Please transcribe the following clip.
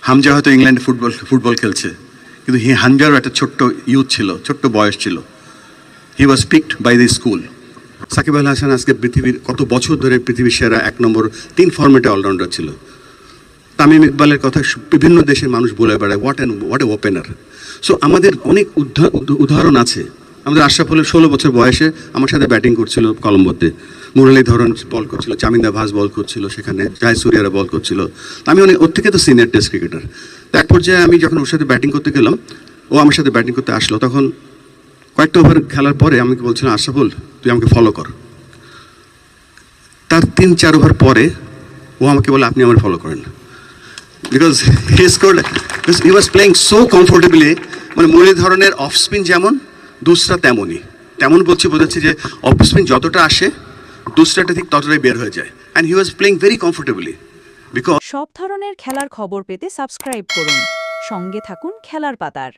হামজা হয়তো ইংল্যান্ডে ফুটবল খেলছে, কিন্তু হামজারও একটা ছোট্ট ইউথ ছিল, ছোট্ট বয়স ছিল। He was picked by the school. Shakib Al Hasan আজকে পৃথিবীর কত বছর ধরে পৃথিবীর সেরা 1 নম্বর 3 ফরম্যাটে অলরাউন্ডার ছিল। তামিম ইকবালের কথা বিভিন্ন দেশের মানুষ বলে বেড়ায়, হোয়াট এ ওপেনার। সো আমাদের অনেক উদাহরণ আছে। আমাদের আশরাফুলের 16 বছর বয়সে আমার সাথে ব্যাটিং করছিল কলম্বোতে। মুরলীধরন বল করছিল, চামিন্দা ভাস বল করছিল, সেখানে জয়সূর্যারা বল করছিল। আমি ওর থেকে তো সিনিয়র টেস্ট ক্রিকেটার। এক পর্যায়ে আমি যখন ওর সাথে ব্যাটিং করতে গেলাম, ও আমার সাথে ব্যাটিং করতে আসলো, তখন কয়েকটা ওভার খেলার পরে আমি বলছিলাম, আশরাফুল তুই আমাকে ফলো কর। তার 3-4 ওভার পরে ও আমাকে বলে, আপনি আমার ফলো করেন, because he scored, he was playing so comfortably. মানে মুরলীধরনের অফ স্পিন যেমন, দুসরা তেমনই। তেমন বোঝাচ্ছি যে অফ স্পিন যতটা আসে, দুসরাটা ঠিক ততটাই বের হয়ে যায়। And he was playing very comfortably. Because সব ধরনের খেলার খবর পেতে সাবস্ক্রাইব করুন, সঙ্গে থাকুন খেলার পাতার।